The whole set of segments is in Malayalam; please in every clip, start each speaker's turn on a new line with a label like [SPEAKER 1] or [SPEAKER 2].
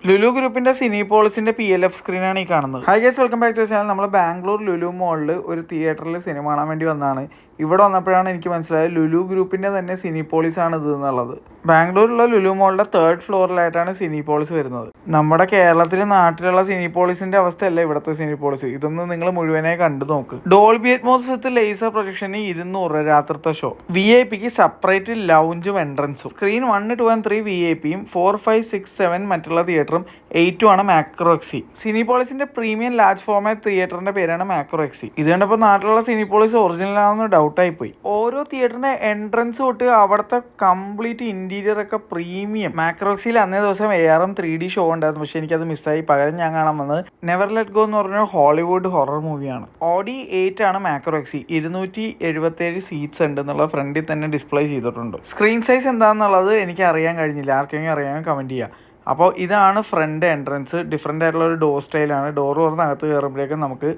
[SPEAKER 1] ലുലു ഗ്രൂപ്പിന്റെ സിനിപോളിസിന്റെ PLF സ്ക്രീനാണ് ഈ കാണുന്നത്. Hi guys, welcome back to channel. നമ്മൾ ബാംഗ്ലൂർ ലുലു മോളിൽ ഒരു തിയേറ്ററിൽ സിനിമ കാണാൻ വേണ്ടി വന്നതാണ്. ഇവിടെ വന്നപ്പോഴാണ് എനിക്ക് മനസ്സിലായത് ലുലു ഗ്രൂപ്പിന്റെ തന്നെ സിനിപോളിസ് ആണ് ഇത് എന്നുള്ളത്. ബാംഗ്ലൂരിലുള്ള ലുലു മോളിന്റെ 3rd ഫ്ലോറിലായിട്ടാണ് സിനിപോളിസ് വരുന്നത്. നമ്മുടെ കേരളത്തിലെ നാട്ടിലുള്ള സിനിപോളിസിന്റെ അവസ്ഥയല്ല ഇവിടുത്തെ സിനിപോളിസ്. ഇതൊന്ന് നിങ്ങൾ മുഴുവനായി കണ്ടു നോക്ക്. Dolby Atmos with laser projection 200 രാത്രിത്തെ ഷോ. VIP സെപ്പറേറ്റ് ലൗഞ്ചും എൻട്രൻസും. സ്ക്രീൻ 1, 2 and 3 VIP-യും 4, 5, 6, 7 മറ്റുള്ള തിയേറ്ററും 8 ആണ് മാക്രോ എക്സി. സിനിപോളിസിന്റെ പ്രീമിയം ലാർജ് ഫോർമാറ്റ് തിയേറ്ററിന്റെ പേരാണ് മാക്രോ എക്സി. ഇത് കണ്ടപ്പോൾ നാട്ടിലുള്ള സിനിപോളിസ് ഒറിജിനൽ ആണെന്ന് ഡൗട്ടായി പോയി. ഓരോ തിയേറ്ററിന്റെ എൻട്രൻസ് തൊട്ട് അവിടുത്തെ കംപ്ലീറ്റ് ഇന്റീരിയർ ഒക്കെ പ്രീമിയം. മാക്രോ എക്സിയിൽ അന്നേ ദിവസം ARM 3D ഷോ ഉണ്ടായിരുന്നു, പക്ഷെ എനിക്കത് മിസ്സായി. പകരം ഞാൻ കാണാൻ വന്നത് നെവർ ലെറ്റ് ഗോ എന്ന് പറഞ്ഞ ഹോളിവുഡ് ഹൊറർ മൂവിയാണ്. Audi 8 ആണ് മാക്രോ എക്സി. 277 സീറ്റ്സ് ഉണ്ട് എന്നുള്ള ഫ്രണ്ടിൽ തന്നെ ഡിസ്പ്ലേ ചെയ്തിട്ടുണ്ട്. സ്ക്രീൻ സൈസ് എന്താണെന്നുള്ളത് എനിക്ക് അറിയാൻ കഴിഞ്ഞില്ല. ആർക്കെങ്കിലും അറിയാൻ കമന്റ് ചെയ്യുക. അപ്പോൾ ഇതാണ് ഫ്രണ്ട് എൻട്രൻസ്. ഡിഫറെൻ്റ് ആയിട്ടുള്ള ഒരു ഡോർ സ്റ്റൈലാണ്. ഡോർ തുറന്ന് അകത്ത് കയറുമ്പോഴേക്കും നമുക്ക്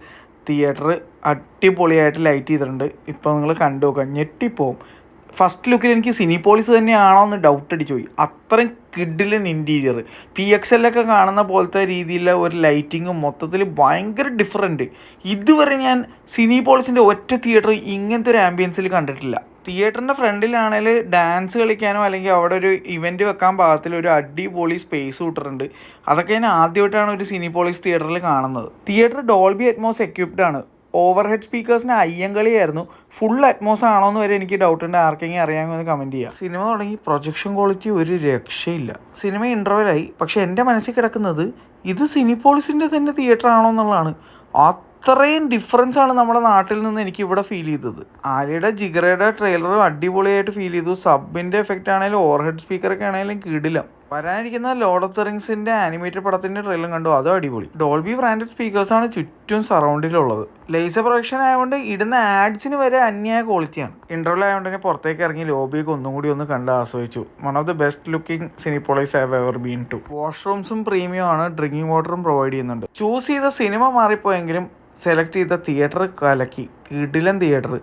[SPEAKER 1] തിയേറ്റർ അടിപൊളിയായിട്ട് ലൈറ്റ് ചെയ്തിട്ടുണ്ട്. ഇപ്പോൾ നിങ്ങൾ കണ്ടു നോക്കുക, ഞെട്ടിപ്പോവും. ഫസ്റ്റ് ലുക്കിൽ എനിക്ക് സിനിപോളിസ് തന്നെയാണോ എന്ന് ഡൗട്ട് അടിച്ചു പോയി. അത്രയും കിഡിലൻ ഇൻറ്റീരിയർ. PXL കാണുന്ന പോലത്തെ രീതിയിലുള്ള ഒരു ലൈറ്റിങ്ങും മൊത്തത്തിൽ ഭയങ്കര ഡിഫറൻറ്റ്. ഇതുവരെ ഞാൻ സിനിപോളിസിൻ്റെ ഒറ്റ തിയേറ്റർ ഇങ്ങനത്തെ ഒരു ആംബിയൻസിൽ കണ്ടിട്ടില്ല. തിയേറ്ററിൻ്റെ ഫ്രണ്ടിലാണെങ്കിൽ ഡാൻസ് കളിക്കാനോ അല്ലെങ്കിൽ അവിടെ ഒരു ഇവൻറ്റ് വെക്കാൻ പാകത്തിൽ ഒരു അടിപൊളി സ്പേസ് വിട്ടിട്ടുണ്ട്. അതൊക്കെ ഞാൻ ആദ്യമായിട്ടാണ് ഒരു സിനിപോളിസ് തിയേറ്ററിൽ കാണുന്നത്. തിയേറ്റർ ഡോൾബി അറ്റ്മോസ് എക്യുപ്ഡ് ആണ്. ഓവർ ഹെഡ് സ്പീക്കേഴ്സിന് അയ്യങ്കളിയായിരുന്നു. ഫുൾ അറ്റ്മോസ് ആണോ എന്ന് വരെ എനിക്ക് ഡൗട്ട് ഉണ്ട്. ആർക്കെങ്കിലും അറിയാമെന്ന് കമൻറ്റ് ചെയ്യുക. സിനിമ തുടങ്ങി പ്രൊജക്ഷൻ ക്വാളിറ്റി ഒരു രക്ഷയില്ല. സിനിമ ഇൻ്റർവെലായി, പക്ഷേ എൻ്റെ മനസ്സിൽ കിടക്കുന്നത് ഇത് സിനിപോളിസിൻ്റെ തന്നെ തിയേറ്റർ ആണോ എന്നുള്ളതാണ്. അത്രയും ഡിഫറൻസ് ആണ് നമ്മുടെ നാട്ടിൽ നിന്ന് എനിക്ക് ഇവിടെ ഫീൽ ചെയ്തത്. ആലിയുടെ ജിഗറയുടെ ട്രെയിലറും അടിപൊളിയായിട്ട് ഫീൽ ചെയ്തു. സബിൻ്റെ എഫക്റ്റ് ആണെങ്കിലും ഓവർ ഹെഡ് സ്പീക്കറൊക്കെ ആണെങ്കിലും കിടിലം. വരാനിരിക്കുന്ന ലോർഡ് ഓഫ് ദ റിങ്സിൻ്റെ ആനിമേറ്റഡ് പടത്തിൻ്റെ ട്രെയിലറും കണ്ടു, അതും അടിപൊളി. ഡോൾബി ബ്രാൻഡഡ് സ്പീക്കേഴ്സാണ് ചുറ്റും സറൗണ്ടിലുള്ളത്. ലേസർ പ്രൊഡക്ഷൻ ആയതുകൊണ്ട് ഇടുന്ന ആഡ്സിന് വരെ അന്യായ ക്വാളിറ്റിയാണ്. ഇൻ്റർവെൽ ആയതുകൊണ്ട് തന്നെ പുറത്തേക്ക് ഇറങ്ങി ലോബിയൊക്കെ ഒന്നും കൂടി ഒന്ന് കണ്ട് ആസ്വദിച്ചു. One of the best looking Cinepolis have ever been to. വാഷ്റൂംസും പ്രീമിയം ആണ്. ഡ്രിങ്കിങ് വാട്ടറും പ്രൊവൈഡ് ചെയ്യുന്നുണ്ട്. ചൂസ് ചെയ്ത സിനിമ മാറിപ്പോയെങ്കിലും സെലക്ട് ചെയ്ത തിയേറ്റർ കലക്കി. കിടിലൻ തിയേറ്റർ,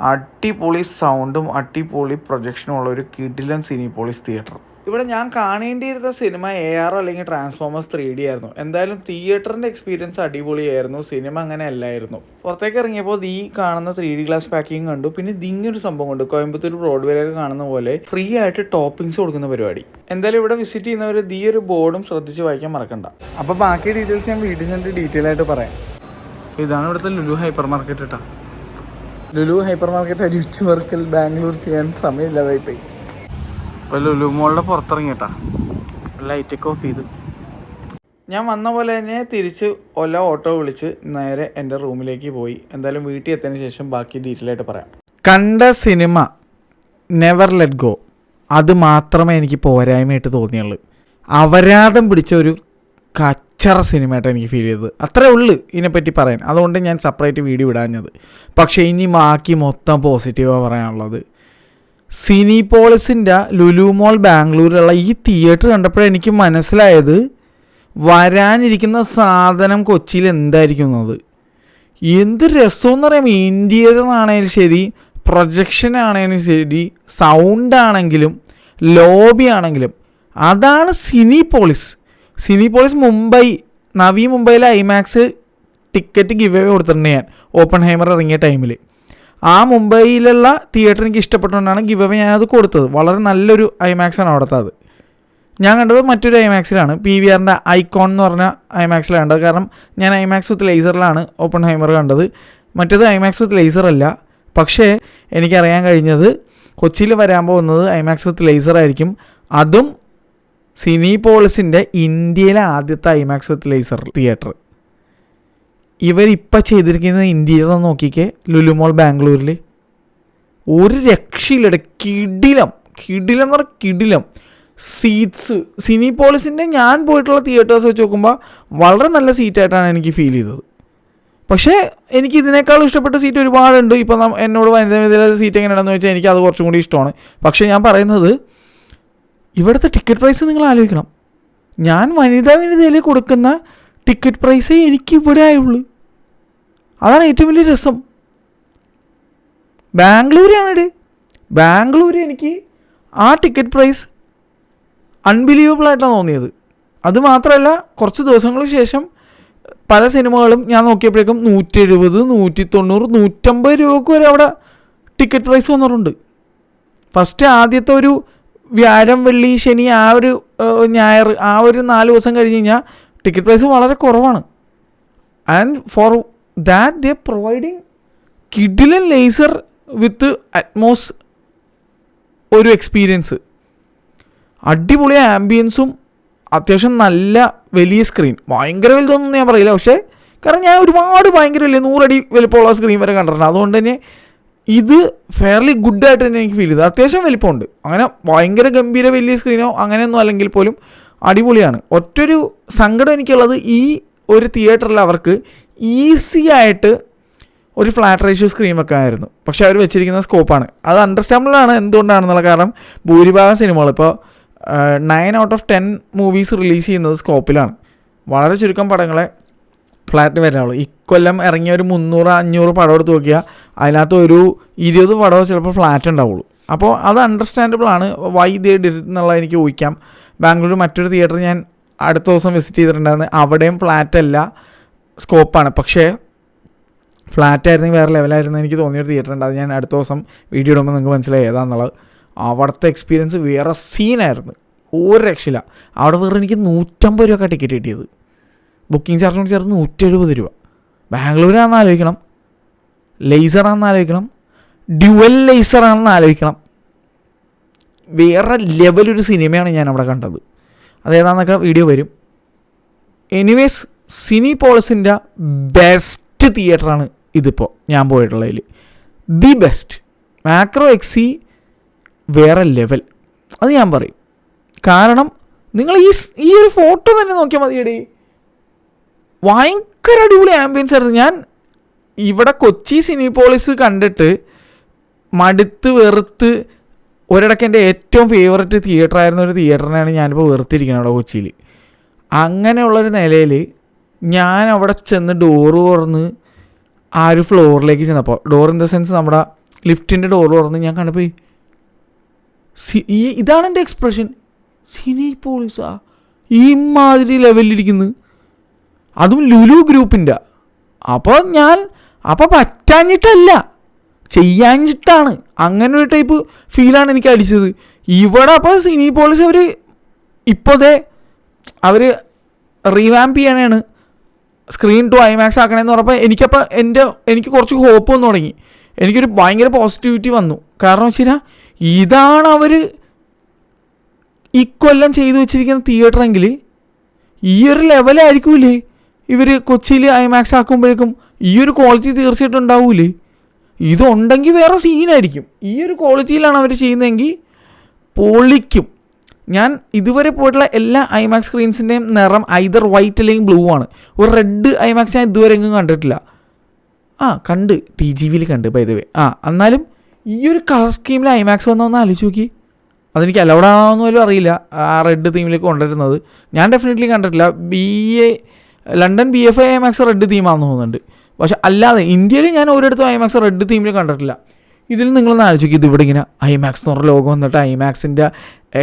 [SPEAKER 1] അടിപൊളി സൗണ്ടും അടിപൊളി പ്രൊജക്ഷനും ഉള്ള ഒരു കിടിലൻ സിനിപോളിസ് തിയേറ്റർ. ഇവിടെ ഞാൻ കാണേണ്ടിയിരുന്ന സിനിമ AR അല്ലെങ്കിൽ ട്രാൻസ്ഫോമേഴ്സ് 3D ആയിരുന്നു. എന്തായാലും തിയേറ്ററിൻ്റെ എക്സ്പീരിയൻസ് അടിപൊളിയായിരുന്നു. സിനിമ അങ്ങനെ അല്ലായിരുന്നു. പുറത്തേക്ക് ഇറങ്ങിയപ്പോൾ ഈ കാണുന്ന 3D ഗ്ലാസ് പാക്കിങ് കണ്ടു. പിന്നെ ഇതിങ്ങനൊരു സംഭവം കണ്ടു. കോയമ്പത്തൂർ ബ്രോഡ്വേയിലൊക്കെ കാണുന്ന പോലെ ഫ്രീ ആയിട്ട് ടോപ്പിങ്സ് കൊടുക്കുന്ന പരിപാടി. എന്തായാലും ഇവിടെ വിസിറ്റ് ചെയ്യുന്നവർ ഈ ഒരു ബോർഡും ശ്രദ്ധിച്ച് വായിക്കാൻ മറക്കണ്ട. അപ്പോൾ ബാക്കി ഡീറ്റെയിൽസ് ഞാൻ വീട്ടിൽ ചെന്നിട്ട് ഡീറ്റെയിൽ ആയിട്ട് പറയാം. ഇതാണ് ഇവിടുത്തെ ലുലു ഹൈപ്പർ മാർക്കറ്റ് കേട്ടോ. ലുലു ഹൈപ്പർ മാർക്കറ്റ് അരിച്ചു വർക്കൽ ബാംഗ്ലൂർ ചെയ്യാൻ സമയമില്ലാതായിപ്പോയി. അപ്പോൾ ലുലു മോളിൻ്റെ പുറത്തിറങ്ങിയിട്ടാ ലൈറ്റൊക്കെ ഓഫ് ചെയ്ത് ഞാൻ വന്ന പോലെ തന്നെ തിരിച്ച് ഓട്ടോ വിളിച്ച് നേരെ എൻ്റെ റൂമിലേക്ക് പോയി. എന്തായാലും വീട്ടിൽ എത്തിയതിന് ശേഷം ബാക്കി ഡീറ്റെയിൽ ആയിട്ട് പറയാം. കണ്ട സിനിമ നെവർ ലെറ്റ് ഗോ, അത് മാത്രമേ എനിക്ക് പോരായ്മയായിട്ട് തോന്നിയുള്ളൂ. അപരാധം പിടിച്ച ഒരു കച്ചറ സിനിമയായിട്ട് എനിക്ക് ഫീൽ ചെയ്തത്. അത്രേ ഉള്ളൂ ഇതിനെപ്പറ്റി പറയാൻ. അതുകൊണ്ട് ഞാൻ സെപ്പറേറ്റ് വീഡിയോ ഇടാഞ്ഞത്. പക്ഷേ ഇനി ബാക്കി മൊത്തം പോസിറ്റീവാണ് പറയാനുള്ളത്. സിനിപോളിസിൻ്റെ ലുലു മോൾ ബാംഗ്ലൂരിലുള്ള ഈ തിയേറ്റർ കണ്ടപ്പോഴേ എനിക്ക് മനസ്സിലായത് വരാനിരിക്കുന്ന സാധനം കൊച്ചിയിൽ എന്തായിരിക്കുന്നത്. എന്ത് രസമെന്ന് പറയുമ്പോൾ ഇൻറ്റീരിയർ ആണെങ്കിലും ശരി, പ്രൊജക്ഷൻ ആണെങ്കിലും ശരി, സൗണ്ട് ആണെങ്കിലും ലോബി ആണെങ്കിലും അതാണ് സിനിപോളിസ്. നവി മുംബൈയിലെ ഐമാക്സ് ടിക്കറ്റ് ഗിവ് അവേ കൊടുത്തിട്ടുണ്ട് ഞാൻ ഓപ്പൺ ഹൈമർ ഇറങ്ങിയ ടൈമിൽ. ആ മുംബൈയിലുള്ള തിയേറ്റർ എനിക്ക് ഇഷ്ടപ്പെട്ടുകൊണ്ടാണ് ഗിവ് അവേ ഞാനത് കൊടുത്തത്. വളരെ നല്ലൊരു ഐമാക്സാണ് അവിടുത്തെ. അത് ഞാൻ കണ്ടത് മറ്റൊരു ഐമാക്സിലാണ്, PVRൻ്റെ ഐക്കോൺ എന്ന് പറഞ്ഞ ഐമാക്സിലാണ് കണ്ടത്. കാരണം ഞാൻ ഐമാക്സ് വിത്ത് ലേസറിലാണ് ഓപ്പൺ ഹൈമർ കണ്ടത്. മറ്റേത് ഐമാക്സ് വിത്ത് ലേസർ അല്ല. പക്ഷേ എനിക്കറിയാൻ കഴിഞ്ഞത് കൊച്ചിയിൽ വരാൻ പോകുന്നത് ഐമാക്സ് വിത്ത് ലേസർ ആയിരിക്കും. അതും സിനിപോളിസിൻ്റെ ഇന്ത്യയിലെ ആദ്യത്തെ ഐമാക്സ് വിത്ത് ലേസർ തിയേറ്റർ. ഇവരിപ്പോൾ ചെയ്തിരിക്കുന്ന ഇൻറ്റീരിയർ നോക്കിക്കേ. ലുലു മോൾ ബാംഗ്ലൂരിൽ ഒരു രക്ഷയില്ലട. കിടിലം എന്ന് പറഞ്ഞാൽ കിടിലം സീറ്റ്സ്. സിനിപോളിസിൻ്റെ ഞാൻ പോയിട്ടുള്ള തിയേറ്റേഴ്സ് വെച്ച് നോക്കുമ്പോൾ വളരെ നല്ല സീറ്റായിട്ടാണ് എനിക്ക് ഫീൽ ചെയ്തത്. പക്ഷേ എനിക്ക് ഇതിനേക്കാളും ഇഷ്ടപ്പെട്ട സീറ്റ് ഒരുപാടുണ്ട്. ഇപ്പോൾ എന്നോട് വനിതാ സീറ്റ് എങ്ങനെയാണെന്ന് വെച്ചാൽ എനിക്ക് അത് കുറച്ചും കൂടി ഇഷ്ടമാണ്. പക്ഷേ ഞാൻ പറയുന്നത് ഇവിടുത്തെ ടിക്കറ്റ് പ്രൈസ് നിങ്ങൾ ആലോചിക്കണം. ഞാൻ വനിതയിൽ കൊടുക്കുന്ന ടിക്കറ്റ് പ്രൈസേ എനിക്ക് ഇവിടെ ആയുള്ളൂ. അതാണ് ഏറ്റവും വലിയ രസം. ബാംഗ്ലൂർ എനിക്ക് ആ ടിക്കറ്റ് പ്രൈസ് അൺബിലീവബിൾ ആയിട്ടാണ് തോന്നിയത്. അതുമാത്രമല്ല കുറച്ച് ദിവസങ്ങൾക്ക് ശേഷം പല സിനിമകളും ഞാൻ നോക്കിയപ്പോഴേക്കും 170, 190, 150 രൂപക്ക് വരെ അവിടെ ടിക്കറ്റ് പ്രൈസ് വന്നിട്ടുണ്ട്. ഫസ്റ്റ് ആദ്യത്തെ ഒരു വ്യാഴം, വെള്ളി, ശനി, ആ ഒരു ഞായർ, ആ ഒരു 4 ദിവസം കഴിഞ്ഞ് കഴിഞ്ഞാൽ ടിക്കറ്റ് പ്രൈസ് വളരെ കുറവാണ്. And for that they providing കിഡിലൻ ലേസർ വിത്ത് അറ്റ്മോസ് ഒരു എക്സ്പീരിയൻസ്. അടിപൊളി ആംബിയൻസും അത്യാവശ്യം നല്ല വലിയ സ്ക്രീൻ. ഭയങ്കര വലുതൊന്നും ഞാൻ പറയില്ല, പക്ഷേ കാരണം ഞാൻ ഒരുപാട് ഭയങ്കര വലിയ 100 അടി വലിപ്പമുള്ള സ്ക്രീൻ വരെ കണ്ടിട്ടുണ്ട്. അതുകൊണ്ട് തന്നെ ഇത് ഫെയർലി ഗുഡായിട്ട് തന്നെ എനിക്ക് ഫീൽ ചെയ്തു. അത്യാവശ്യം വലിപ്പമുണ്ട്, അങ്ങനെ ഭയങ്കര ഗംഭീര വലിയ സ്ക്രീനോ അങ്ങനെയൊന്നും അല്ലെങ്കിൽ പോലും അടിപൊളിയാണ്. ഒറ്റൊരു സങ്കടം എനിക്കുള്ളത് ഈ ഒരു തിയേറ്ററിൽ അവർക്ക് ഈസി ആയിട്ട് ഒരു ഫ്ലാറ്റ് റേഷ്യോ സ്ക്രീൻ വെക്കാമായിരുന്നു. പക്ഷേ അവർ വെച്ചിരിക്കുന്ന സ്കോപ്പാണ്. അത് അണ്ടർസ്റ്റാൻഡബിളാണ് എന്തുകൊണ്ടാണെന്നുള്ള. കാരണം ഭൂരിഭാഗം സിനിമകൾ ഇപ്പോൾ 9 out of 10 മൂവീസ് റിലീസ് ചെയ്യുന്നത് സ്കോപ്പിലാണ്. വളരെ ചുരുക്കം പടങ്ങളെ ഫ്ലാറ്റ് വരാനുള്ളൂ. ഇക്കൊല്ലം ഇറങ്ങിയ ഒരു 300-500 പടം എടുത്ത് നോക്കിയാൽ അതിനകത്ത് ഒരു 20 പടമോ ചിലപ്പോൾ ഫ്ലാറ്റ് ഉണ്ടാവുള്ളൂ. അപ്പോൾ അത് അണ്ടർസ്റ്റാൻഡബിളാണ് വൈ ദേ ഡിഡ് എന്നുള്ളത് എനിക്ക് ഊഹിക്കാം. ബാംഗ്ലൂർ മറ്റൊരു തിയേറ്റർ ഞാൻ അടുത്ത ദിവസം വിസിറ്റ് ചെയ്തിട്ടുണ്ടായിരുന്നു. അവിടെയും ഫ്ലാറ്റ് അല്ല, സ്കോപ്പാണ്. പക്ഷേ ഫ്ലാറ്റ് ആയിരുന്നെങ്കിൽ വേറെ ലെവലായിരുന്നു എനിക്ക് തോന്നിയൊരു തിയേറ്റർ ഉണ്ട്. അത് ഞാൻ അടുത്ത ദിവസം വീഡിയോ ഇടുമ്പോൾ നിങ്ങൾക്ക് മനസ്സിലായി ഏതാണെന്നുള്ളത്. അവിടുത്തെ എക്സ്പീരിയൻസ് വേറെ സീനായിരുന്നു, ഒരു രക്ഷയില്ല. അവിടെ വേറെ എനിക്ക് 150 രൂപ ടിക്കറ്റ് കിട്ടിയത്. ബുക്കിംഗ് ചാർജ് കൊണ്ട് ചേർത്ത് 170 രൂപ. ബാംഗ്ലൂരാണെന്ന് ആലോചിക്കണം, ലേസറാണെന്ന് ആലോചിക്കണം, ഡ്യുവൽ ലേസറാണെന്ന് ആലോചിക്കണം. വേറെ ലെവലൊരു സിനിമയാണ് ഞാൻ അവിടെ കണ്ടത്. അതേതാണെന്നൊക്കെ വീഡിയോ വരും. എനിവേസ് സിനിപോളിസിൻ്റെ ബെസ്റ്റ് തിയേറ്ററാണ് ഇതിപ്പോൾ ഞാൻ പോയിട്ടുള്ളതിൽ. The best. മാക്രോ എക്സി വേറെ ലെവൽ, അത് ഞാൻ പറയും. കാരണം നിങ്ങൾ ഈ ഒരു ഫോട്ടോ തന്നെ നോക്കിയാൽ മതിയടി, ഭയങ്കര അടിപൊളി ആംബിയൻസ് ആയിരുന്നു. ഞാൻ ഇവിടെ കൊച്ചി സിനിപോളിസ് കണ്ടിട്ട് മടുത്ത് വെറുത്ത് ഒരിടയ്ക്ക് എൻ്റെ ഏറ്റവും ഫേവററ്റ് തിയേറ്റർ ആയിരുന്ന ഒരു തിയേറ്ററിനെയാണ് ഞാനിപ്പോൾ വെറുത്തിരിക്കുന്നത് അവിടെ കൊച്ചിയിൽ. അങ്ങനെയുള്ളൊരു നിലയിൽ ഞാൻ അവിടെ ചെന്ന് ഡോറ് തുറന്ന് ആ ഒരു ഫ്ലോറിലേക്ക് ചെന്നപ്പോൾ, ഡോർ ഇൻ ദ സെൻസ് നമ്മുടെ ലിഫ്റ്റിൻ്റെ ഡോറ് തുറന്ന് ഞാൻ കണ്ടപ്പോൾ ഇതാണ് എൻ്റെ എക്സ്പ്രഷൻ. സിനിപോളിസാ ഈ മാതിരി ലെവലിലിരിക്കുന്നത്, അതും ലുലു ഗ്രൂപ്പിൻ്റെ. അപ്പോൾ പറ്റാഞ്ഞിട്ടല്ല, ചെയ്യാഞ്ഞിട്ടാണ്. അങ്ങനെ ഒരു ടൈപ്പ് ഫീലാണ് എനിക്ക് അടിച്ചത് ഇവിടെ. അപ്പോൾ സിനിപോളിസ് അവർ റീവാമ്പ് ചെയ്യാനാണ്, സ്ക്രീൻ ടു ഐമാക്സ് ആക്കണമെന്ന് പറഞ്ഞപ്പോൾ എനിക്ക് കുറച്ച് ഹോപ്പ് വന്നു തുടങ്ങി. എനിക്കൊരു ഭയങ്കര പോസിറ്റിവിറ്റി വന്നു. കാരണം വെച്ച് കഴിഞ്ഞാൽ ഇതാണ് അവർ ഇക്കൊല്ലം ചെയ്തു വെച്ചിരിക്കുന്ന തിയേറ്ററെങ്കിൽ ഈ ഒരു ലെവലായിരിക്കൂലേ ഇവർ കൊച്ചിയിൽ ഐമാക്സ് ആക്കുമ്പോഴേക്കും. ഈ ഒരു ക്വാളിറ്റി തീർച്ചയായിട്ടും ഉണ്ടാവൂലേ. ഇതുണ്ടെങ്കിൽ വേറെ സീനായിരിക്കും. ഈ ഒരു ക്വാളിറ്റിയിലാണ് അവർ ചെയ്യുന്നതെങ്കിൽ പൊളിക്കും. ഞാൻ ഇതുവരെ പോയിട്ടുള്ള എല്ലാ ഐമാക്സ് സ്ക്രീൻസിൻ്റെയും നിറം ഐദർ വൈറ്റ് അല്ലെങ്കിൽ ബ്ലൂ ആണ്. ഒരു റെഡ് ഐമാക്സ് ഞാൻ ഇതുവരെ എങ്ങും കണ്ടിട്ടില്ല. കണ്ട് TGVയിൽ കണ്ട് ബൈ ദ വേ. എന്നാലും ഈ ഒരു കളർ സ്കീമിൽ ഐമാക്സ് വന്നൊന്ന് ആലോചിച്ച് നോക്കി. അതെനിക്ക് അലൗഡ് ആണോന്ന് പോലും അറിയില്ല ആ റെഡ് തീമിലേക്ക് കൊണ്ടുവരുന്നത്. ഞാൻ ഡെഫിനറ്റ്ലി കണ്ടിട്ടില്ല. ലണ്ടൻ BFI ഐമാക്സ് റെഡ് തീമാണെന്ന് തോന്നുന്നുണ്ട്. പക്ഷെ അല്ലാതെ ഇന്ത്യയിൽ ഞാൻ ഒരിടത്തും ഐമാക്സ് റെഡ് തീമിൽ കണ്ടിട്ടില്ല. ഇതിൽ നിങ്ങളൊന്ന് ആലോചിക്കും, ഇതിവിടെ ഇങ്ങനെ ഐമാക്സ് എന്ന് പറഞ്ഞ ലോഗോ വന്നിട്ട് ഐമാക്സിൻ്റെ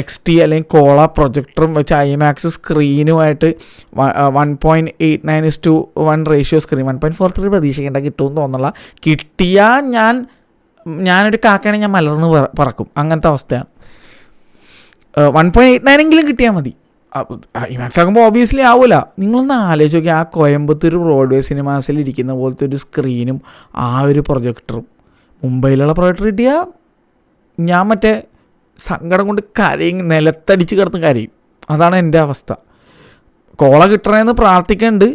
[SPEAKER 1] XT അല്ലെങ്കിൽ കോള പ്രൊജക്ടറും വെച്ച് ഐമാക്സ് സ്ക്രീനുമായിട്ട് 1.89:1 റേഷ്യോ സ്ക്രീൻ. 1.43 പ്രതീക്ഷിക്കേണ്ട കിട്ടുമെന്ന് തോന്നുന്നില്ല. കിട്ടിയാൽ ഞാനൊരു കാക്കയാണെങ്കിൽ ഞാൻ മലർന്ന് പറക്കും. അങ്ങനത്തെ അവസ്ഥയാണ്. 1.89 എങ്കിലും കിട്ടിയാൽ മതി. ഐമാക്സ് ആകുമ്പോൾ ഓബിയസ്ലി ആവില്ല. നിങ്ങളൊന്ന് ആലോചിച്ച് നോക്കി, ആ കോയമ്പത്തൂർ ബ്രോഡ്വേ സിനിമാസിൽ ഇരിക്കുന്ന പോലത്തെ ഒരു സ്ക്രീനും ആ ഒരു പ്രൊജക്ടറും മുംബൈയിലുള്ള പ്രൊജക്ടർ കിട്ടിയാൽ ഞാൻ സങ്കടം കൊണ്ട് കരയും, നിലത്തടിച്ച് കിടന്ന് കരയും. അതാണ് എൻ്റെ അവസ്ഥ. കോള കിട്ടണമെന്ന് പ്രാർത്ഥിക്കുന്നുണ്ട്.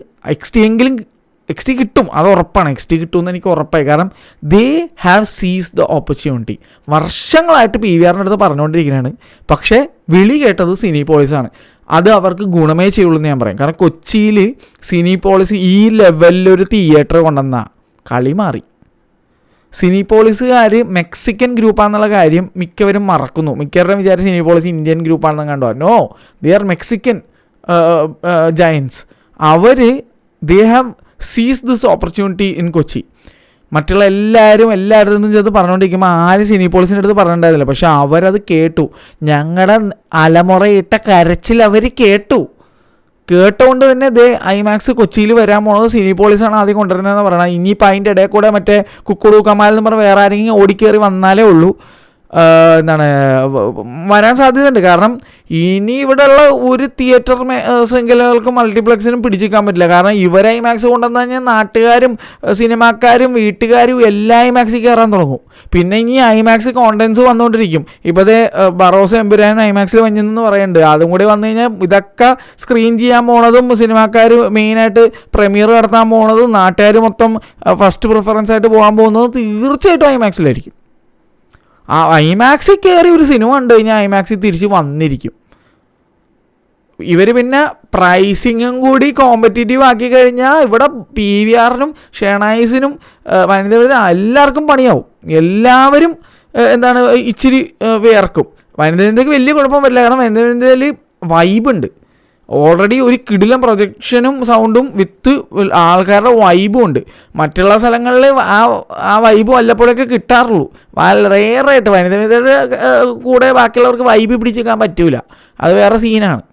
[SPEAKER 1] XT കിട്ടും, അത് ഉറപ്പാണ്. XT കിട്ടുമെന്ന് എനിക്ക് ഉറപ്പായി. കാരണം ദേ ഹാവ് സീസ് ദ ഓപ്പർച്യൂണിറ്റി. വർഷങ്ങളായിട്ട് PVRൻ്റെ അടുത്ത് പറഞ്ഞുകൊണ്ടിരിക്കുന്നതാണ്. പക്ഷേ വിളി കേട്ടത് സിനിപോളിസാണ്. അത് അവർക്ക് ഗുണമേ ചെയ്യുള്ളൂ എന്ന് ഞാൻ പറയും. കാരണം കൊച്ചിയിൽ സിനിപോളിസ് ഈ ലെവലിലൊരു തിയേറ്റർ കൊണ്ടുവന്ന കളി മാറി. സിനിപോളിസുകാർ മെക്സിക്കൻ ഗ്രൂപ്പാണെന്നുള്ള കാര്യം മിക്കവരും മറക്കുന്നു. മിക്കവരും വിചാരിച്ച് സിനിപോളിസ് ഇന്ത്യൻ ഗ്രൂപ്പാണെന്ന് കണ്ടോ? No, they are Mexican giants. They have seize this opportunity in Kochi. മറ്റുള്ള എല്ലാവരുടെ നിന്നും ചെന്ന് പറഞ്ഞുകൊണ്ടിരിക്കുമ്പോൾ ആരും സിനിപോളിസിൻ്റെ അടുത്ത് പറഞ്ഞിട്ടുണ്ടായിരുന്നില്ല. പക്ഷെ അവരത് കേട്ടു. ഞങ്ങളുടെ അലമുറയിട്ട കരച്ചിൽ അവർ കേട്ടു. കേട്ടുകൊണ്ട് തന്നെ ഇതേ ഐമാക്സ് കൊച്ചിയിൽ വരാൻ പോകുന്നത് സിനിപോളിസാണ് ആദ്യം കൊണ്ടുവരുന്നതെന്ന് പറയണം. ഇനിയിപ്പോൾ അതിൻ്റെ ഇടയിൽ കൂടെ മറ്റേ കുക്കുടു കമാൽ എന്ന് പറഞ്ഞാൽ വേറെ ആരെങ്കിലും ഓടിക്കയറി വന്നാലേ ഉള്ളൂ എന്താണ് വരാൻ സാധ്യതയുണ്ട്. കാരണം ഇനി ഇവിടെയുള്ള ഒരു തിയേറ്റർ ശൃംഖലകൾക്കും മൾട്ടിപ്ലക്സിനും പിടിച്ചിരിക്കാൻ പറ്റില്ല. കാരണം ഇവരെ ഐമാക്സ് കൊണ്ടുവന്നു കഴിഞ്ഞാൽ നാട്ടുകാരും സിനിമാക്കാരും വീട്ടുകാരും എല്ലാ ഐമാക്സിൽ കയറാൻ തുടങ്ങും. പിന്നെ ഇനി ഐമാക്സ് കോണ്ടൻസ് വന്നുകൊണ്ടിരിക്കും. ഇപ്പോഴത്തെ ബറോസ് എമ്പുരാൻ ഐമാക്സിൽ വന്നെന്ന് പറയുന്നുണ്ട്. അതും കൂടി വന്നു കഴിഞ്ഞാൽ ഇതൊക്കെ സ്ക്രീൻ ചെയ്യാൻ പോണതും സിനിമാക്കാർ മെയിനായിട്ട് പ്രീമിയർ നടത്താൻ പോണതും നാട്ടുകാർ മൊത്തം ഫസ്റ്റ് പ്രിഫറൻസ് ആയിട്ട് പോകാൻ പോകുന്നത് തീർച്ചയായിട്ടും ഐമാക്സിലായിരിക്കും. ആ ഐമാക്സിൽ കയറി ഒരു സിനിമ കണ്ടു കഴിഞ്ഞാൽ ഐമാക്സിൽ തിരിച്ച് വന്നിരിക്കും. ഇവർ പിന്നെ പ്രൈസിങ്ങും കൂടി കോമ്പറ്റീറ്റീവ് ആക്കി കഴിഞ്ഞാൽ ഇവിടെ PVRനും ഷെണൈസിനും വനിതവിധ എല്ലാവർക്കും പണിയാവും. എല്ലാവരും എന്താണ് ഇച്ചിരി വേർക്കും. വനിതവിധയ്ക്ക് വലിയ കുഴപ്പം വരില്ല. കാരണം വനിതവിധയിൽ വൈബുണ്ട്. ഓൾറെഡി ഒരു കിടിലം പ്രൊജക്ഷനും സൗണ്ടും വിത്ത് ആൾക്കാരുടെ വൈബും ഉണ്ട്. മറ്റുള്ള സ്ഥലങ്ങളിൽ ആ വൈബ് വല്ലപ്പോഴൊക്കെ കിട്ടാറുള്ളൂ. റെയറായിട്ട് വനിതയുടെ കൂടെ ബാക്കിയുള്ളവർക്ക് വൈബ് പിടിച്ചേക്കാൻ പറ്റൂല. അത് വേറെ സീനാണ്.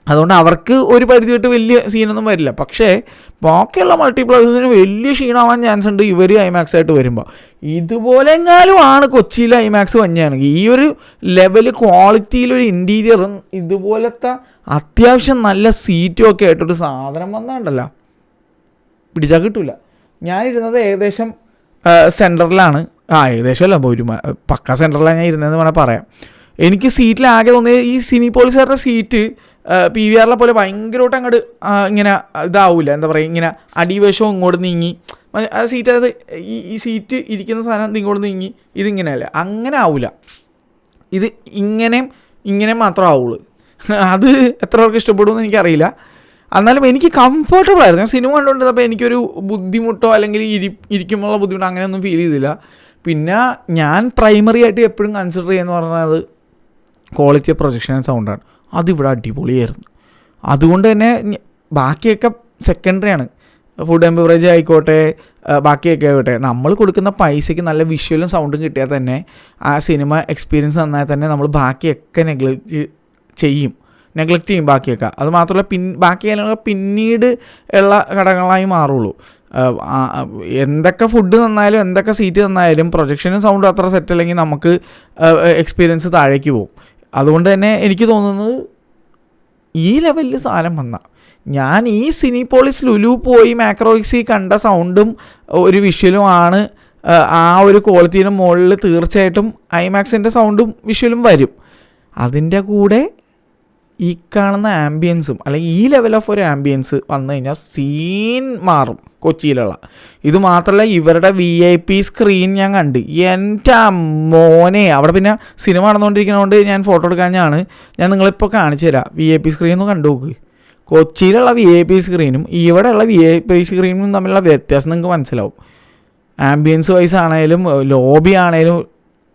[SPEAKER 1] അതുകൊണ്ട് അവർക്ക് ഒരു പരിധി വിട്ട് വലിയ സീനൊന്നും വരില്ല. പക്ഷേ ബാക്കിയുള്ള മൾട്ടിപ്ലക്സിന് വലിയ ക്ഷീണമാവാൻ ചാൻസ് ഉണ്ട് ഇവർ ഐമാക്സ് ആയിട്ട് വരുമ്പോൾ. ഇതുപോലെ എങ്ങാലും ആണ് കൊച്ചിയിൽ ഐമാക്സ് വന്നെയാണെങ്കിൽ ഈ ഒരു ലെവല് ക്വാളിറ്റിയിലൊരു ഇൻറ്റീരിയറും ഇതുപോലത്തെ അത്യാവശ്യം നല്ല സീറ്റും ഒക്കെ ആയിട്ടൊരു സാധനം വന്നാണ്ടല്ലോ പിടിച്ചാൽ കിട്ടില്ല. ഞാനിരുന്നത് ഏകദേശം സെൻറ്ററിലാണ്. ഏകദേശം അല്ല ഒരു പക്ക സെൻറ്ററിലാണ് ഞാൻ ഇരുന്നതെന്ന് വേണമെങ്കിൽ പറയാം. എനിക്ക് സീറ്റിലാകെ തോന്നിയത് ഈ സിനിപോളിസുകാരുടെ സീറ്റ് PVRലെ പോലെ ഭയങ്കരമായിട്ട് അങ്ങോട്ട് ഇങ്ങനെ ഇതാവില്ല. എന്താ പറയുക, ഇങ്ങനെ അടിവശവും ഇങ്ങോട്ട് നീങ്ങി ആ സീറ്റ് അത് ഈ സീറ്റ് ഇരിക്കുന്ന സാധനം ഇങ്ങോട്ട് നീങ്ങി ഇതിങ്ങനെയല്ല, അങ്ങനെ ആവില്ല. ഇത് ഇങ്ങനെ മാത്രമേ ആവുള്ളൂ. അത് എത്ര പേർക്ക് ഇഷ്ടപ്പെടുമെന്ന് എനിക്കറിയില്ല. എന്നാലും എനിക്ക് കംഫർട്ടബിൾ ആയിരുന്നു. ഞാൻ സിനിമ കണ്ടുകൊണ്ടിരുന്നപ്പോൾ എനിക്കൊരു ബുദ്ധിമുട്ടോ അല്ലെങ്കിൽ ഇരിക്കുമ്പോഴുള്ള ബുദ്ധിമുട്ടോ അങ്ങനെയൊന്നും ഫീൽ ചെയ്തില്ല. പിന്നെ ഞാൻ പ്രൈമറി ആയിട്ട് എപ്പോഴും കൺസിഡർ ചെയ്യുന്നത് പറഞ്ഞത് ക്വാളിറ്റി ഓഫ് പ്രൊജക്ഷൻ ആൻഡ് സൗണ്ടാണ്. അതിവിടെ അടിപൊളിയായിരുന്നു. അതുകൊണ്ട് തന്നെ ബാക്കിയൊക്കെ സെക്കൻഡറിയാണ്. ഫുഡ് ആൻഡ് ബിവറേജ് ആയിക്കോട്ടെ ബാക്കിയൊക്കെ ആയിക്കോട്ടെ, നമ്മൾ കൊടുക്കുന്ന പൈസയ്ക്ക് നല്ല വിഷ്വലും സൗണ്ടും കിട്ടിയാൽ തന്നെ ആ സിനിമ എക്സ്പീരിയൻസ് നന്നായി തന്നെ നമ്മൾ ബാക്കിയൊക്കെ നെഗ്ലക്റ്റ് ചെയ്യും ബാക്കിയൊക്കെ. അത് മാത്രമല്ല ബാക്കി കാര്യങ്ങളൊക്കെ പിന്നീട് ഉള്ള ഘടകങ്ങളായി മാറുള്ളൂ. എന്തൊക്കെ ഫുഡ് തന്നാലും എന്തൊക്കെ സീറ്റ് തന്നാലും പ്രൊജക്ഷനും സൗണ്ടും അത്ര സെറ്റ് അല്ലെങ്കിൽ നമുക്ക് എക്സ്പീരിയൻസ് താഴേക്ക് പോകും. അതുകൊണ്ട് തന്നെ എനിക്ക് തോന്നുന്നത് ഈ ലെവലിൽ സാധനം വന്നാൽ ഞാൻ ഈ സിനിപോളിസ് ലുലു പോയി മാക്രോക്സി കണ്ട സൗണ്ടും ഒരു വിഷ്വലുമാണ് ആ ഒരു ക്വാളിറ്റീൻ്റെ മുകളിൽ തീർച്ചയായിട്ടും ഐമാക്സിൻ്റെ സൗണ്ടും വിഷ്വലും വരും. അതിൻ്റെ കൂടെ ഈ കാണുന്ന ആംബിയൻസും അല്ലെങ്കിൽ ഈ ലെവൽ ഓഫ് ഒരു ആംബിയൻസ് വന്നു കഴിഞ്ഞാൽ സീൻ മാറും കൊച്ചിയിലുള്ള. ഇത് മാത്രമല്ല ഇവരുടെ VIP സ്ക്രീൻ ഞാൻ കണ്ട്, എൻ്റെ മോനെ അവിടെ പിന്നെ സിനിമ നടന്നുകൊണ്ടിരിക്കുന്നതുകൊണ്ട് ഞാൻ ഫോട്ടോ എടുക്കാനാണ്. ഞാൻ നിങ്ങളിപ്പോൾ കാണിച്ചു തരാം. VIP സ്ക്രീൻ ഒന്ന് കണ്ടു നോക്ക്. കൊച്ചിയിലുള്ള VIP സ്ക്രീനും ഇവിടെയുള്ള VIP സ്ക്രീനും തമ്മിലുള്ള വ്യത്യാസം നിങ്ങൾക്ക് മനസ്സിലാവും. ആംബിയൻസ് വൈസ് ആണെങ്കിലും ലോബി ആണെങ്കിലും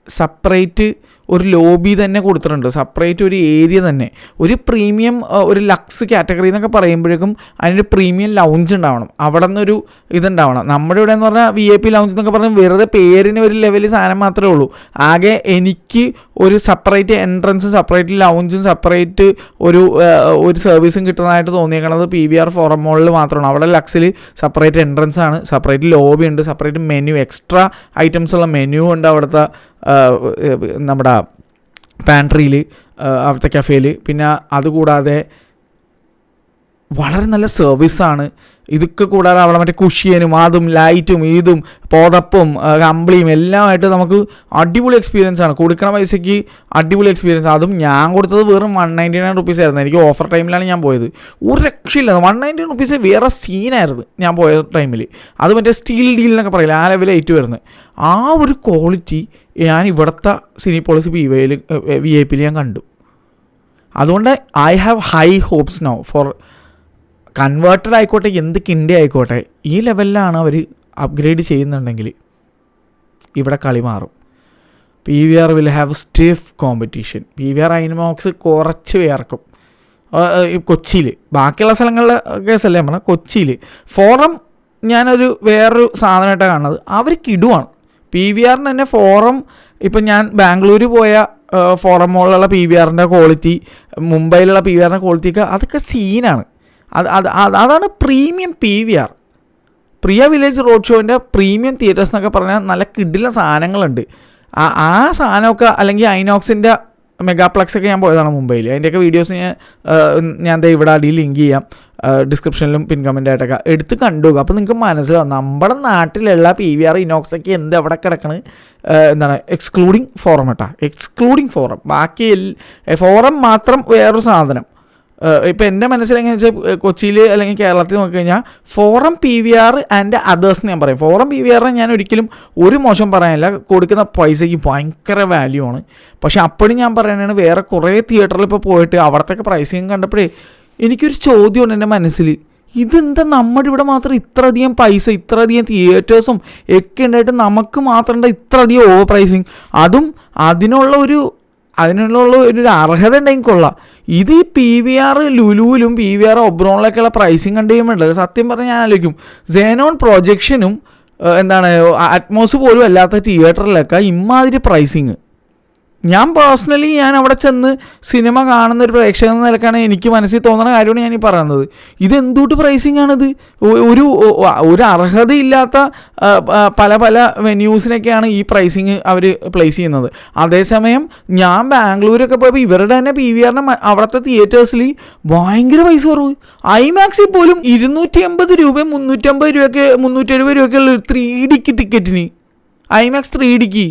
[SPEAKER 1] സെപ്പറേറ്റ് ഒരു ലോബി തന്നെ കൊടുത്തിട്ടുണ്ട്, സെപ്പറേറ്റ് ഒരു ഏരിയ തന്നെ. ഒരു പ്രീമിയം ഒരു ലക്സ് കാറ്റഗറി എന്നൊക്കെ പറയുമ്പോഴേക്കും അതിനൊരു പ്രീമിയം ലൗഞ്ച് ഉണ്ടാവണം, അവിടെ നിന്നൊരു ഇതുണ്ടാവണം. നമ്മുടെ ഇവിടെ എന്ന് പറഞ്ഞാൽ VIP ലൗഞ്ച് എന്നൊക്കെ പറഞ്ഞാൽ വെറുതെ പേരിന് ഒരു ലെവലിൽ സാധനം മാത്രമേ ഉള്ളൂ. ആകെ എനിക്ക് ഒരു സെപ്പറേറ്റ് എൻട്രൻസും സെപ്പറേറ്റ് ലൗഞ്ചും സെപ്പറേറ്റ് ഒരു സർവീസും കിട്ടുന്നതായിട്ട് തോന്നിയേക്കണത് PVR ഫോറം മോളിൽ മാത്രമാണ്. അവിടെ ലക്സിൽ സെപ്പറേറ്റ് എൻട്രൻസ് ആണ്, സെപ്പറേറ്റ് ലോബി ഉണ്ട്, സെപ്പറേറ്റ് മെനു, എക്സ്ട്രാ ഐറ്റംസ് ഉള്ള മെനു ഉണ്ട് അവിടുത്തെ നമ്മുടെ പാൻട്രിയിൽ, അവിടുത്തെ കഫേയിൽ. പിന്നെ അതുകൂടാതെ വളരെ നല്ല സർവീസാണ്. ഇതൊക്കെ കൂടാതെ അവിടെ മറ്റേ കുഷ്യനും അതും ലൈറ്റും ഇതും പുതപ്പും കമ്പിളിയും എല്ലാമായിട്ട് നമുക്ക് അടിപൊളി എക്സ്പീരിയൻസ് ആണ്. കൊടുക്കുന്ന പൈസയ്ക്ക് അടിപൊളി എക്സ്പീരിയൻസ്. അതും ഞാൻ കൊടുത്തത് വെറും 199 റുപ്പീസ് ആയിരുന്നു. എനിക്ക് ഓഫർ ടൈമിലാണ് ഞാൻ പോയത്. ഒരു രക്ഷയില്ല. 199 റുപ്പീസ് വേറെ സീനായിരുന്നു ഞാൻ പോയ ടൈമിൽ. അത് മറ്റേ സ്റ്റീൽ ഡീലിനൊക്കെ പറയില്ല, ആ ലെവൽ 8 വരുന്നത്. ആ ഒരു ക്വാളിറ്റി ഞാൻ ഇവിടുത്തെ സിനിപോളിസ് VIP ഞാൻ കണ്ടു. അതുകൊണ്ട് I have high hopes now for converted ആയിക്കോട്ടെ എന്ത് കിണ്ടി ആയിക്കോട്ടെ, ഈ ലെവലിലാണ് അവർ അപ്ഗ്രേഡ് ചെയ്യുന്നുണ്ടെങ്കിൽ ഇവിടെ കളി മാറും. PVR will have stiff competition. PVR Inox കുറച്ച് വേർക്കും കൊച്ചിയിൽ. ബാക്കിയുള്ള സ്ഥലങ്ങളിലെ കേസല്ലേ പറഞ്ഞാൽ കൊച്ചിയിൽ ഫോറം ഞാനൊരു വേറൊരു സാധനമായിട്ടാണ് കാണുന്നത്. അവർ കിടുവാണ്. PVRന് തന്നെ ഫോറം. ഇപ്പം ഞാൻ ബാംഗ്ലൂർ പോയ ഫോറം മോളിലുള്ള PVRൻ്റെ ക്വാളിറ്റി, മുംബൈയിലുള്ള PVRൻ്റെ ക്വാളിറ്റിയൊക്കെ അതൊക്കെ സീനാണ്. അതാണ് പ്രീമിയം PVR. പ്രിയ വില്ലേജ് റോഡ് ഷോൻ്റെ പ്രീമിയം തിയേറ്റേഴ്സ് എന്നൊക്കെ പറഞ്ഞാൽ നല്ല കിടിലൻ സാധനങ്ങളുണ്ട്. ആ സാധനമൊക്കെ, അല്ലെങ്കിൽ ഐനോക്സിൻ്റെ മെഗാപ്ലക്സൊക്കെ ഞാൻ പോയതാണ് മുംബൈയിൽ. അതിൻ്റെയൊക്കെ വീഡിയോസ് ഞാൻ ഇവിടെ അടിയിൽ ലിങ്ക് ചെയ്യാം, ഡിസ്ക്രിപ്ഷനിലും പിൻ കമൻ്റായിട്ടൊക്കെ എടുത്ത് കണ്ടുപോകുക. അപ്പോൾ നിങ്ങൾക്ക് മനസ്സിലാവും നമ്മുടെ നാട്ടിലുള്ള PVR ഇനോക്സൊക്കെ എവിടെ കിടക്കണ്. എന്താണ് എക്സ്ക്ലൂഡിങ് ഫോറം കേട്ടോ, എക്സ്ക്ലൂഡിങ് ഫോറം. ബാക്കി ഫോറം മാത്രം വേറൊരു സാധനം. ഇപ്പോൾ എൻ്റെ മനസ്സിലെങ്ങനെ വെച്ചാൽ കൊച്ചിയിൽ അല്ലെങ്കിൽ കേരളത്തിൽ നോക്കിക്കഴിഞ്ഞാൽ ഫോറം PVR ആൻഡ് അതേഴ്സ് ഞാൻ പറയും. ഫോറം PVR ഞാൻ ഒരിക്കലും ഒരു മോശം പറയാനില്ല, കൊടുക്കുന്ന പൈസയ്ക്ക് ഭയങ്കര വാല്യൂ ആണ്. പക്ഷെ അപ്പോഴും ഞാൻ പറയുന്നതാണ്, വേറെ കുറേ തിയേറ്ററിൽ ഇപ്പോൾ പോയിട്ട് അവിടത്തൊക്കെ പ്രൈസിങ് കണ്ടപ്പോഴേ എനിക്കൊരു ചോദ്യമുണ്ട് എൻ്റെ മനസ്സിൽ. ഇതെന്താ നമ്മുടെ ഇവിടെ മാത്രം ഇത്രയധികം പൈസ, ഇത്രയധികം തിയേറ്റേഴ്സും ഒക്കെ ഉണ്ടായിട്ട് നമുക്ക് മാത്രം ഉണ്ട് ഇത്രയധികം ഓവർ പ്രൈസിങ്? അതും അതിനുള്ള ഒരു അർഹത ഉണ്ടെങ്കിൽ കൊള്ളാം. ഇത് ഈ PVR ലുലുവിലും PVR ഒബ്രോണിലൊക്കെയുള്ള പ്രൈസിങ് കണ്ടു കഴിയുമ്പോഴല്ലോ സത്യം പറഞ്ഞാൽ ഞാൻ ആലോചിക്കും, സെനോൺ പ്രൊജക്ഷനും അറ്റ്മോസ് പോലും അല്ലാത്ത തിയേറ്ററിലൊക്കെ ഇമ്മാതിരി പ്രൈസിങ്. ഞാൻ പേഴ്സണലി അവിടെ ചെന്ന് സിനിമ കാണുന്ന ഒരു പ്രേക്ഷകൻ എന്ന നിലക്കാണ് എനിക്ക് മനസ്സിൽ തോന്നുന്ന കാര്യമാണ് ഞാൻ ഈ പറയുന്നത്. ഇതെന്തുകൊണ്ട് പ്രൈസിങ് ആണിത്? ഒരു അർഹതയില്ലാത്ത പല വെന്യൂസിനൊക്കെയാണ് ഈ പ്രൈസിങ് അവർ പ്ലേസ് ചെയ്യുന്നത്. അതേസമയം ഞാൻ ബാംഗ്ലൂരൊക്കെ പോയപ്പോൾ ഇവരുടെ തന്നെ PVRൻ്റെ അവിടുത്തെ തിയേറ്റേഴ്സിൽ ഭയങ്കര പൈസ കുറവ്. ഐമാക്സിൽ പോലും 280 രൂപയും 350 രൂപയൊക്കെ 370 രൂപയൊക്കെ ഉള്ള 3D ടിക്കറ്റിന്, ഐമാക്സ് 3D.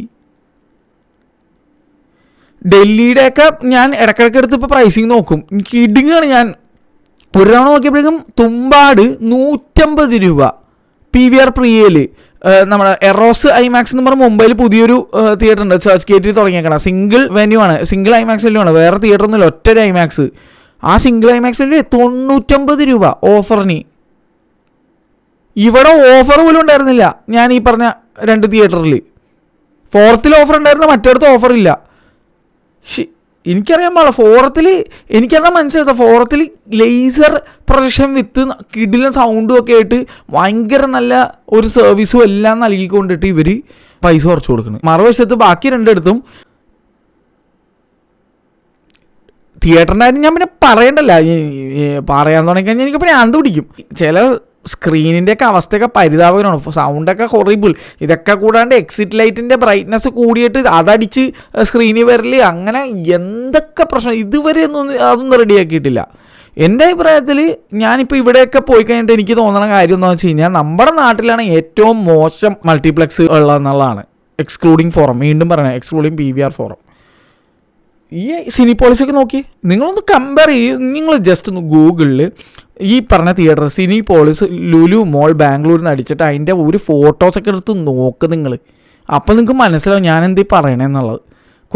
[SPEAKER 1] ഡൽഹിയുടെയൊക്കെ ഞാൻ ഇടയ്ക്കിടയ്ക്ക് എടുത്ത് ഇപ്പോൾ പ്രൈസിങ് നോക്കും, എനിക്ക് ഇടുങ്ങാണ്. ഞാൻ ഒരു തവണ നോക്കിയപ്പോഴേക്കും തുമ്പാട് 150 രൂപ PVR പ്രിയയിൽ. നമ്മുടെ എറോസ് ഐമാക്സ് എന്ന് പറഞ്ഞാൽ മുംബൈയിൽ പുതിയൊരു തിയേറ്റർ ഉണ്ട്, ചർച്ച് ഗേറ്റിൽ തുടങ്ങിയേക്കണം. സിംഗിൾ വെന്യൂ ആണ്, സിംഗിൾ ഐമാക്സ് വെന്യൂ ആണ്, വേറെ തിയേറ്റർ ഒന്നുമില്ല, ഒറ്റ ഐമാക്സ്. ആ സിംഗിൾ ഐമാക്സ് വെന്യൂ 99 രൂപ ഓഫറിന്. ഇവിടെ ഓഫർ പോലും ഉണ്ടായിരുന്നില്ല ഞാൻ ഈ പറഞ്ഞ 2 തിയേറ്ററിൽ. 4th ഓഫർ ഉണ്ടായിരുന്നു, മറ്റേടത്ത് ഓഫറില്ല. എനിക്കറിയാൻ പാടില്ല. 4th എനിക്കതാ മനസ്സിലായത്, 4th ലേസർ പ്രൊജക്ഷൻ വിത്ത് കിടിലൻ സൗണ്ടും ഒക്കെ ആയിട്ട് ഭയങ്കര നല്ല ഒരു സർവീസും എല്ലാം നൽകിക്കൊണ്ടിട്ട് ഇവർ പൈസ കുറച്ച് കൊടുക്കുന്നു. മറുവശത്ത് ബാക്കി 2 തിയേറ്ററിൻ്റെ കാര്യം ഞാൻ പിന്നെ പറയണ്ടല്ല, പറയാൻ തുടങ്ങിക്കഴിഞ്ഞാൽ എനിക്ക് പിന്നെ ആന്ത് പിടിക്കും. ചില സ്ക്രീനിൻ്റെയൊക്കെ അവസ്ഥയൊക്കെ പരിതാപകരമാണ്, സൗണ്ടൊക്കെ ഹൊറിബിൾ. ഇതൊക്കെ കൂടാണ്ട് എക്സിറ്റ് ലൈറ്റിൻ്റെ ബ്രൈറ്റ്നസ് കൂടിയിട്ട് അതടിച്ച് സ്ക്രീനിൽ വരൽ, അങ്ങനെ എന്തൊക്കെ പ്രശ്നം ഇതുവരെ അതൊന്നും റെഡിയാക്കിയിട്ടില്ല. എൻ്റെ അഭിപ്രായത്തിൽ ഞാനിപ്പോൾ ഇവിടെയൊക്കെ പോയി കഴിഞ്ഞിട്ട് എനിക്ക് തോന്നുന്ന കാര്യം എന്താണെന്ന് വെച്ച് കഴിഞ്ഞാൽ, നമ്മുടെ നാട്ടിലാണ് ഏറ്റവും മോശം മൾട്ടിപ്ലക്സ് ഉള്ളതെന്നുള്ളതാണ്. എക്സ്ക്ലൂഡിങ് ഫോറം, വീണ്ടും പറയണേ, എക്സ്ക്ലൂഡിങ് PVR ഫോറം. ഈ സിനിപോളിസൊക്കെ നോക്കി നിങ്ങളൊന്ന് കമ്പയർ ചെയ്യും. നിങ്ങൾ ജസ്റ്റ് ഒന്ന് ഗൂഗിളിൽ ഈ പറഞ്ഞ തിയേറ്റർ സിനിപോളിസ് ലുലു മോൾ ബാംഗ്ലൂരിൽ നിന്ന് അടിച്ചിട്ട് അതിൻ്റെ ഒരു ഫോട്ടോസൊക്കെ എടുത്ത് നോക്ക് നിങ്ങൾ. അപ്പോൾ നിങ്ങൾക്ക് മനസ്സിലാവും ഞാൻ എന്തീ പറയണമെന്നുള്ളത്.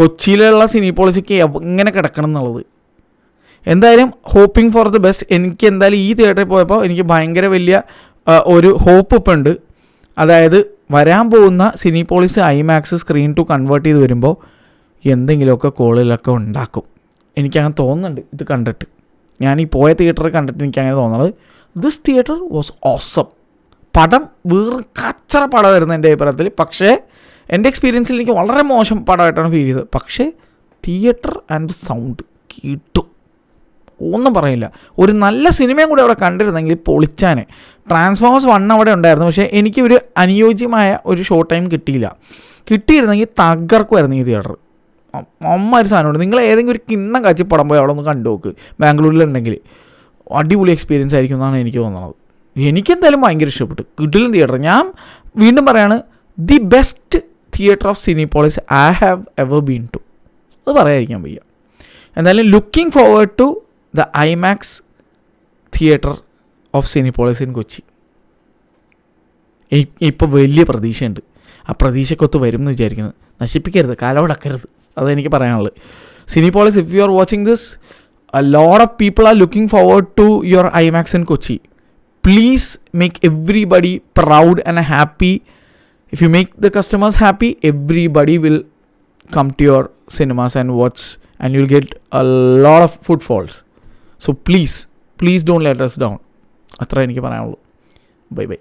[SPEAKER 1] കൊച്ചിയിലുള്ള സിനിപോളിസൊക്കെ എങ്ങനെ കിടക്കണം എന്നുള്ളത്. എന്തായാലും ഹോപ്പിംഗ് ഫോർ ദി ബെസ്റ്റ്. എനിക്ക് എന്തായാലും ഈ തിയേറ്ററിൽ പോയപ്പോൾ എനിക്ക് ഭയങ്കര വലിയ ഒരു ഹോപ്പ് ഇപ്പം ഉണ്ട്. അതായത് വരാൻ പോകുന്ന Cinepolis IMAX screen to convert ചെയ്ത് വരുമ്പോൾ എന്തെങ്കിലുമൊക്കെ കോളിലൊക്കെ ഉണ്ടാക്കും. എനിക്കങ്ങനെ തോന്നുന്നുണ്ട് ഇത് കണ്ടിട്ട്. ഞാൻ ഈ പോയ തിയേറ്റർ കണ്ടിട്ട് എനിക്കങ്ങനെ തോന്നുന്നത് ദിസ് തിയേറ്റർ വാസ് ഓസം. പടം വേറെ കച്ചറ പടമായിരുന്നു എൻ്റെ അഭിപ്രായത്തിൽ. പക്ഷേ എൻ്റെ എക്സ്പീരിയൻസിൽ എനിക്ക് വളരെ മോശം പടമായിട്ടാണ് ഫീൽ ചെയ്തത്. പക്ഷേ തിയേറ്റർ ആൻഡ് സൗണ്ട് കിട്ടും, ഒന്നും പറയില്ല. ഒരു നല്ല സിനിമയും കൂടി അവിടെ കണ്ടിരുന്നെങ്കിൽ പൊളിച്ചാനെ. ട്രാൻസ്ഫോമേഴ്സ് 1 അവിടെ ഉണ്ടായിരുന്നു, പക്ഷേ എനിക്ക് ഒരു അനുയോജ്യമായ ഒരു ഷോ ടൈം കിട്ടിയിരുന്നെങ്കിൽ തകർക്കുമായിരുന്നു ഈ തിയേറ്റർ. ഒരു സാധനമുണ്ട്, നിങ്ങൾ ഏതെങ്കിലും ഒരു കിണ്ണം കാച്ചി പടം പോയി അവിടെ ഒന്ന് കണ്ടു നോക്ക് ബാംഗ്ലൂരിലുണ്ടെങ്കിൽ. അടിപൊളി എക്സ്പീരിയൻസ് ആയിരിക്കും എന്നാണ് എനിക്ക് തോന്നുന്നത്. എനിക്കെന്തായാലും ഭയങ്കര ഇഷ്ടപ്പെട്ടു. കിടിലൻ തിയേറ്റർ. ഞാൻ വീണ്ടും പറയാണ്, the best theatre of Cinepolis I have ever been to. അത് പറയാതിരിക്കാൻ വയ്യ. എന്തായാലും looking forward to the IMAX theatre of Cinepolis in Kochi. ഇപ്പോൾ വലിയ പ്രതീക്ഷയുണ്ട്. ആ പ്രതീക്ഷക്കൊത്ത് വരും എന്ന് വിചാരിക്കുന്നത്. നശിപ്പിക്കരുത്, കാലവടക്കരുത്, അതെനിക്ക് പറയാനുള്ളത്. Cinepolis, if you are watching this, a lot of people are looking forward to your IMAX in Kochi. Please make everybody proud and happy. If you make the customers happy, everybody will come to your cinemas and watch, and you'll get a lot of footfalls. So please don't let us down. അത്ര എനിക്ക് പറയാനുള്ളൂ. Bye bye.